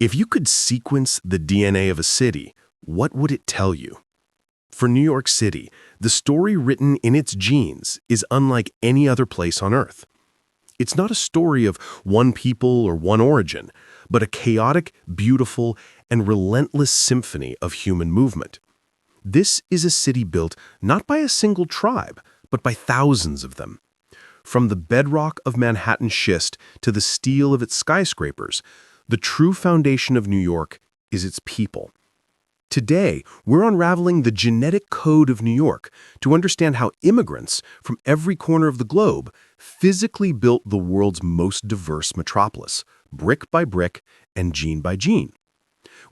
If you could sequence the DNA of a city, what would it tell you? For New York City, the story written in its genes is unlike any other place on Earth. It's not a story of one people or one origin, but a chaotic, beautiful, and relentless symphony of human movement. This is a city built not by a single tribe, but by thousands of them. From the bedrock of Manhattan schist to the steel of its skyscrapers, the true foundation of New York is its people. Today, we're unraveling the genetic code of New York to understand how immigrants from every corner of the globe physically built the world's most diverse metropolis, brick by brick and gene by gene.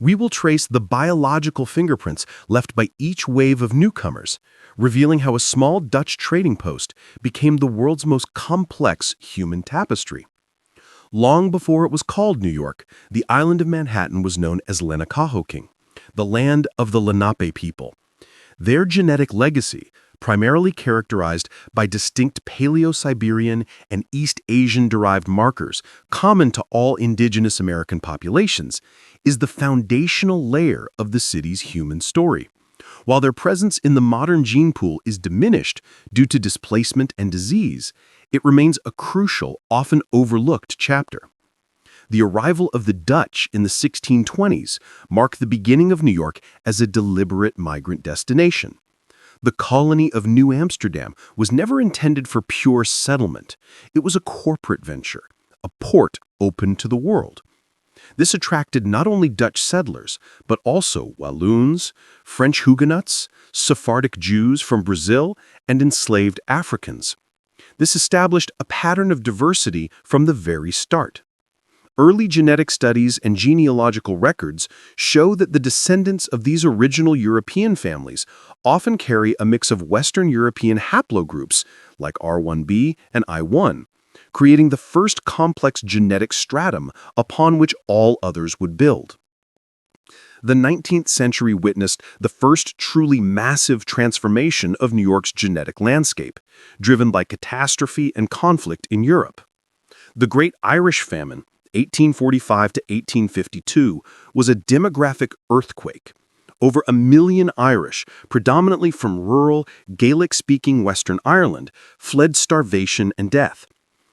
We will trace the biological fingerprints left by each wave of newcomers, revealing how a small Dutch trading post became the world's most complex human tapestry. Long before it was called New York, the island of Manhattan was known as Lenape, the land of the Lenape people. Their genetic legacy, primarily characterized by distinct Paleo-Siberian and East Asian-derived markers common to all indigenous American populations, is the foundational layer of the city's human story. While their presence in the modern gene pool is diminished due to displacement and disease, it remains a crucial, often overlooked chapter. The arrival of the Dutch in the 1620s marked the beginning of New York as a deliberate migrant destination. The colony of New Amsterdam was never intended for pure settlement. It was a corporate venture, a port open to the world. This attracted not only Dutch settlers, but also Walloons, French Huguenots, Sephardic Jews from Brazil, and enslaved Africans. This established a pattern of diversity from the very start. Early genetic studies and genealogical records show that the descendants of these original European families often carry a mix of Western European haplogroups like R1b and I1, creating the first complex genetic stratum upon which all others would build. The 19th century witnessed the first truly massive transformation of New York's genetic landscape, driven by catastrophe and conflict in Europe. The Great Irish Famine, 1845 to 1852, was a demographic earthquake. Over 1 million Irish, predominantly from rural, Gaelic-speaking Western Ireland, fled starvation and death.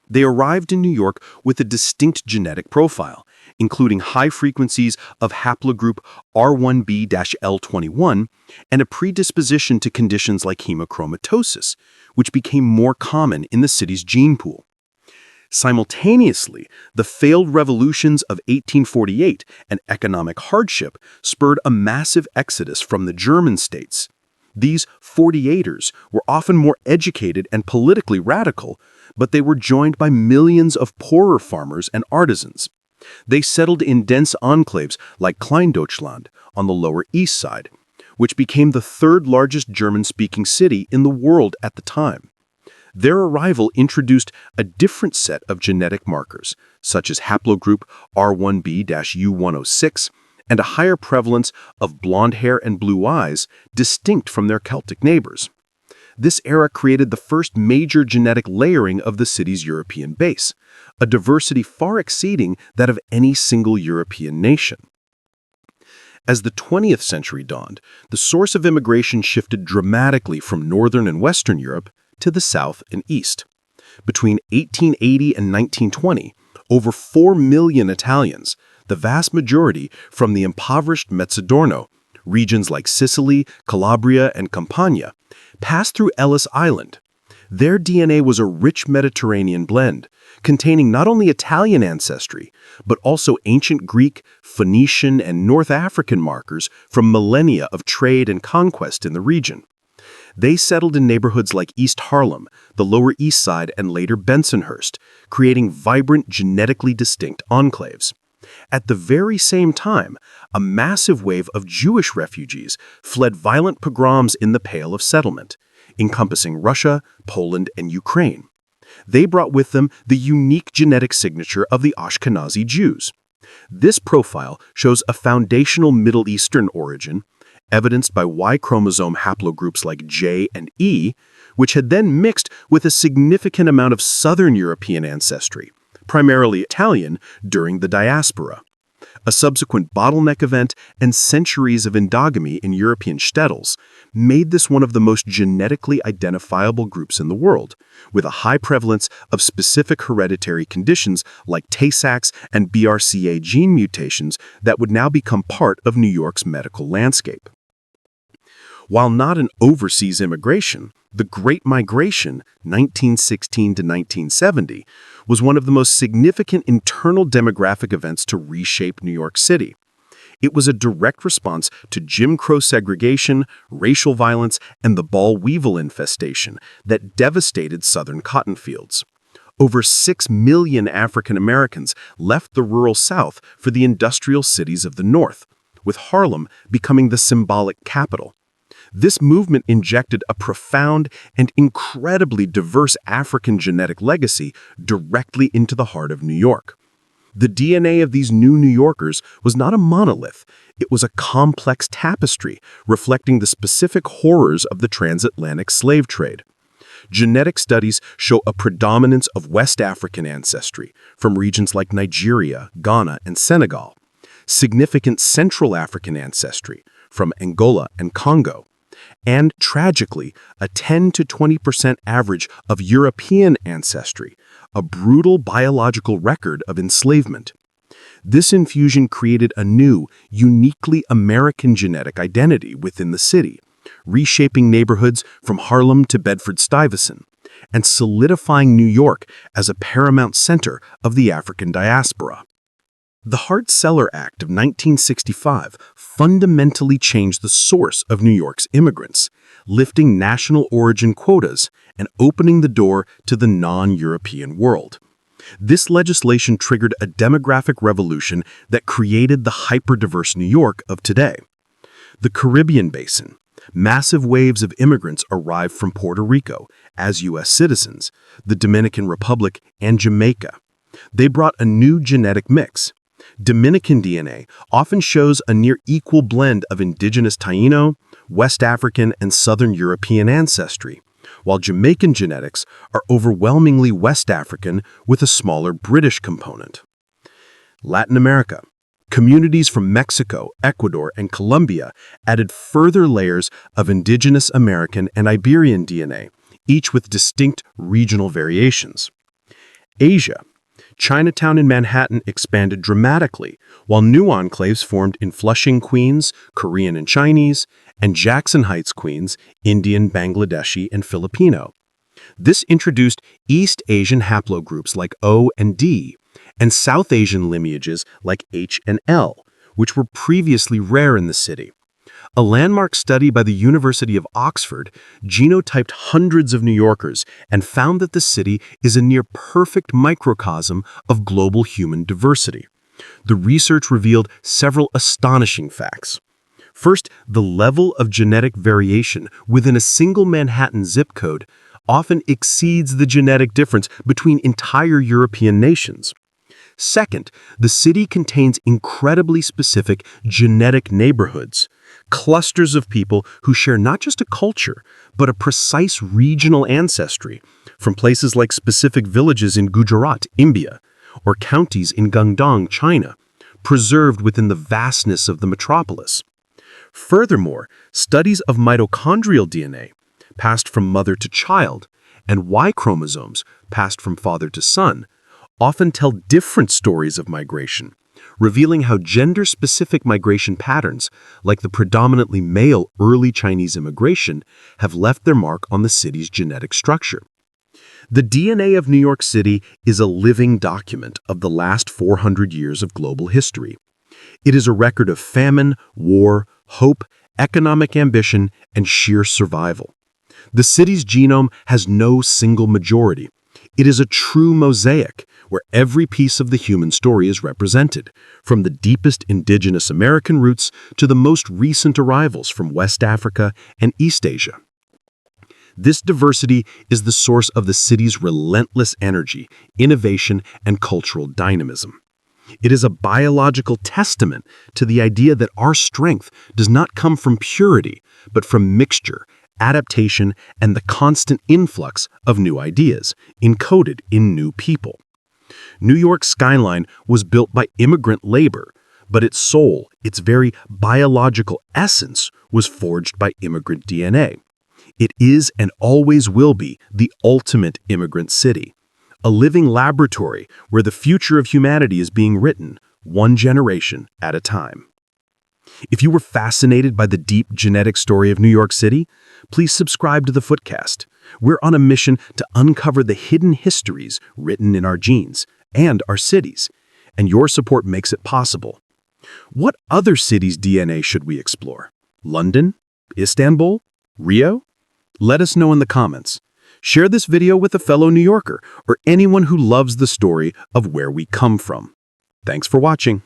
They arrived in New York with a distinct genetic profile, including high frequencies of haplogroup R1b-L21 and a predisposition to conditions like hemochromatosis, which became more common in the city's gene pool. Simultaneously, the failed revolutions of 1848 and economic hardship spurred a massive exodus from the German states. These 48ers were often more educated and politically radical, but they were joined by millions of poorer farmers and artisans. They settled in dense enclaves like Kleindeutschland on the Lower East Side, which became the third largest German-speaking city in the world at the time. Their arrival introduced a different set of genetic markers, such as haplogroup R1b-U106, and a higher prevalence of blonde hair and blue eyes, distinct from their Celtic neighbors. This era created the first major genetic layering of the city's European base, a diversity far exceeding that of any single European nation. As the 20th century dawned, the source of immigration shifted dramatically from Northern and Western Europe to the South and East. Between 1880 and 1920, over 4 million Italians, the vast majority from the impoverished Mezzogiorno, regions like Sicily, Calabria, and Campania, passed through Ellis Island. Their DNA was a rich Mediterranean blend, containing not only Italian ancestry, but also ancient Greek, Phoenician, and North African markers from millennia of trade and conquest in the region. They settled in neighborhoods like East Harlem, the Lower East Side, and later Bensonhurst, creating vibrant, genetically distinct enclaves. At the very same time, a massive wave of Jewish refugees fled violent pogroms in the Pale of Settlement, encompassing Russia, Poland, and Ukraine. They brought with them the unique genetic signature of the Ashkenazi Jews. This profile shows a foundational Middle Eastern origin, evidenced by Y chromosome haplogroups like J and E, which had then mixed with a significant amount of Southern European ancestry, primarily Italian, during the diaspora. A subsequent bottleneck event and centuries of endogamy in European shtetls made this one of the most genetically identifiable groups in the world, with a high prevalence of specific hereditary conditions like Tay-Sachs and BRCA gene mutations that would now become part of New York's medical landscape. While not an overseas immigration, the Great Migration, 1916 to 1970, was one of the most significant internal demographic events to reshape New York City. It was a direct response to Jim Crow segregation, racial violence, and the boll weevil infestation that devastated southern cotton fields. Over 6 million African Americans left the rural South for the industrial cities of the North, with Harlem becoming the symbolic capital. This movement injected a profound and incredibly diverse African genetic legacy directly into the heart of New York. The DNA of these new New Yorkers was not a monolith. It was a complex tapestry reflecting the specific horrors of the transatlantic slave trade. Genetic studies show a predominance of West African ancestry from regions like Nigeria, Ghana, and Senegal, significant Central African ancestry from Angola and Congo, and, tragically, a 10 to 20% average of European ancestry, a brutal biological record of enslavement. This infusion created a new, uniquely American genetic identity within the city, reshaping neighborhoods from Harlem to Bedford-Stuyvesant, and solidifying New York as a paramount center of the African diaspora. The Hart-Celler Act of 1965 fundamentally changed the source of New York's immigrants, lifting national origin quotas and opening the door to the non-European world. This legislation triggered a demographic revolution that created the hyper-diverse New York of today. The Caribbean Basin. Massive waves of immigrants arrived from Puerto Rico as U.S. citizens, the Dominican Republic, and Jamaica. They brought a new genetic mix. Dominican DNA often shows a near equal blend of indigenous Taino, West African, and Southern European ancestry, while Jamaican genetics are overwhelmingly West African with a smaller British component. Latin America. Communities from Mexico, Ecuador, and Colombia added further layers of indigenous American and Iberian DNA, each with distinct regional variations. Asia. Chinatown in Manhattan expanded dramatically, while new enclaves formed in Flushing, Queens, Korean and Chinese, and Jackson Heights, Queens, Indian, Bangladeshi, and Filipino. This introduced East Asian haplogroups like O and D, and South Asian lineages like H and L, which were previously rare in the city. A landmark study by the University of Oxford genotyped hundreds of New Yorkers and found that the city is a near-perfect microcosm of global human diversity. The research revealed several astonishing facts. First, the level of genetic variation within a single Manhattan zip code often exceeds the genetic difference between entire European nations. Second, the city contains incredibly specific genetic neighborhoods, clusters of people who share not just a culture, but a precise regional ancestry, from places like specific villages in Gujarat, India, or counties in Guangdong, China, preserved within the vastness of the metropolis. Furthermore, studies of mitochondrial DNA, passed from mother to child, and Y chromosomes, passed from father to son, often tell different stories of migration, revealing how gender-specific migration patterns, like the predominantly male early Chinese immigration, have left their mark on the city's genetic structure. The DNA of New York City is a living document of the last 400 years of global history. It is a record of famine, war, hope, economic ambition, and sheer survival. The city's genome has no single majority. It is a true mosaic where every piece of the human story is represented, from the deepest indigenous American roots to the most recent arrivals from West Africa and East Asia. This diversity is the source of the city's relentless energy, innovation, and cultural dynamism. It is a biological testament to the idea that our strength does not come from purity, but from mixture, adaptation, and the constant influx of new ideas, encoded in new people. New York's skyline was built by immigrant labor, but its soul, its very biological essence, was forged by immigrant DNA. It is and always will be the ultimate immigrant city, a living laboratory where the future of humanity is being written, one generation at a time. If you were fascinated by the deep genetic story of New York City, please subscribe to the Footcast. We're on a mission to uncover the hidden histories written in our genes and our cities, and your support makes it possible. What other cities' DNA should we explore? London? Istanbul? Rio? Let us know in the comments. Share this video with a fellow New Yorker or anyone who loves the story of where we come from. Thanks for watching.